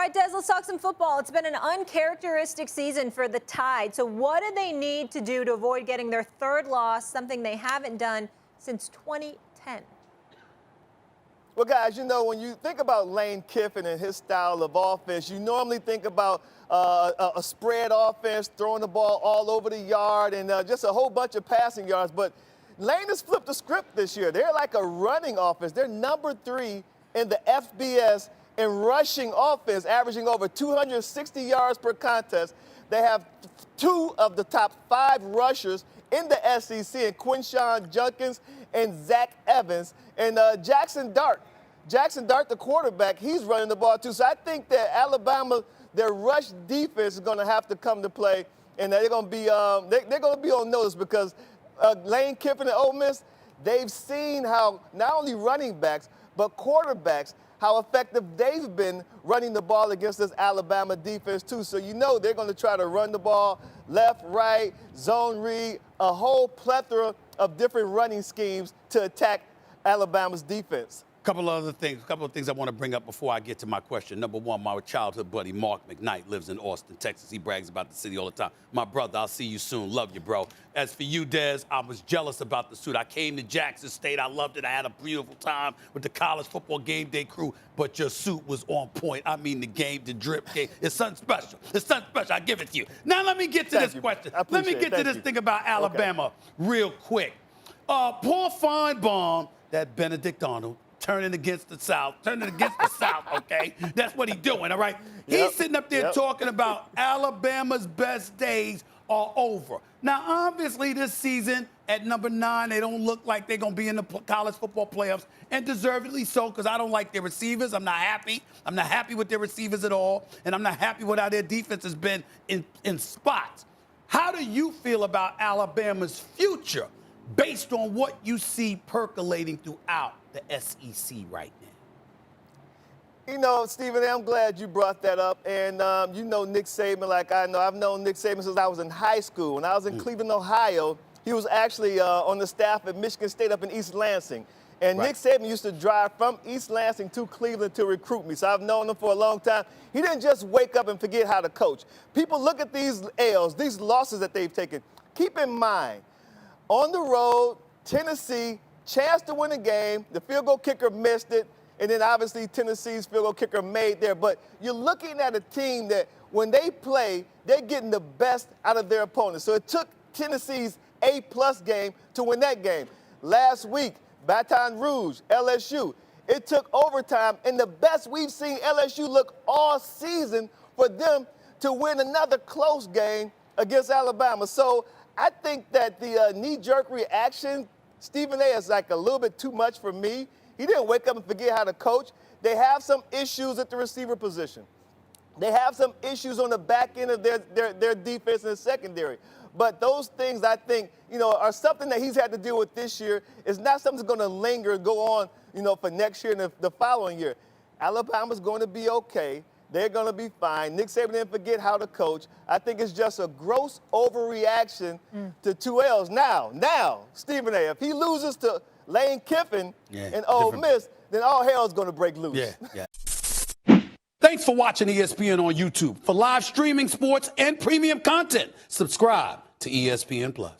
right, Des, let's talk some football. It's been an uncharacteristic season for the Tide. So what do they need to do to avoid getting their third loss, something they haven't done since 2010? Well, guys, you know, when you think about Lane Kiffin and his style of offense, you normally think about a spread offense, throwing the ball all over the yard and just a whole bunch of passing yards. But Lane has flipped the script this year. They're like a running offense. They're number 3 in the FBS in rushing offense, averaging over 260 yards per contest. They have 2 of the top 5 rushers in the SEC, and Quinshawn Junkins and Zach Evans. And Jackson Dart, the quarterback, he's running the ball too. So I think that Alabama, their rush defense is going to have to come to play, and they're going to be they're going to be on notice because Lane Kiffin and Ole Miss, they've seen how not only running backs but quarterbacks, how effective they've been running the ball against this Alabama defense too. So you know they're going to try to run the ball left, right, zone read, a whole plethora of different running schemes to attack Alabama's defense. Couple of things I want to bring up before I get to my question. Number one, my childhood buddy, Mark McKnight, lives in Austin, Texas. He brags about the city all the time. My brother, I'll see you soon. Love you, bro. As for you, Des, I was jealous about the suit. I came to Jackson State. I loved it. I had a beautiful time with the college football game day crew, but your suit was on point. I mean, the drip game. It's something special. It's something special. I give it to you. Now, let me get to this question. Let me get to this thing about Alabama real quick. Paul Feinbaum, that Benedict Arnold, turning against the South, okay? That's what he's doing, all right? He's sitting up there talking about Alabama's best days are over. Now, obviously, this season at number 9, they don't look like they're going to be in the college football playoffs, and deservedly so, because I don't like their receivers. I'm not happy. I'm not happy with their receivers at all, and I'm not happy with how their defense has been in spots. How do you feel about Alabama's future based on what you see percolating throughout the SEC right now? You know, Stephen, I'm glad you brought that up. And you know Nick Saban like I know. I've known Nick Saban since I was in high school. When I was in Cleveland, Ohio, he was actually on the staff at Michigan State up in East Lansing. And Nick Saban used to drive from East Lansing to Cleveland to recruit me. So I've known him for a long time. He didn't just wake up and forget how to coach. People look at these L's, these losses that they've taken. Keep in mind, on the road, Tennessee, chance to win a game. The field goal kicker missed it. And then obviously Tennessee's field goal kicker made there. But you're looking at a team that when they play, they're getting the best out of their opponents. So it took Tennessee's A-plus game to win that game. Last week, Baton Rouge, LSU. It took overtime, and the best we've seen LSU look all season for them to win another close game against Alabama. So I think that the knee-jerk reaction, Stephen A, is like a little bit too much for me. He didn't wake up and forget how to coach. They have some issues at the receiver position. They have some issues on the back end of their defense and secondary. But those things, I think, you know, are something that he's had to deal with this year. It's not something that's going to linger and go on, you know, for next year and the following year. Alabama's going to be okay. They're going to be fine. Nick Saban didn't forget how to coach. I think it's just a gross overreaction to 2 L's. Now, Stephen A, if he loses to Lane Kiffin and Ole Miss, then all hell is going to break loose. Thanks for watching ESPN on YouTube. For live streaming sports and premium content, subscribe to ESPN+.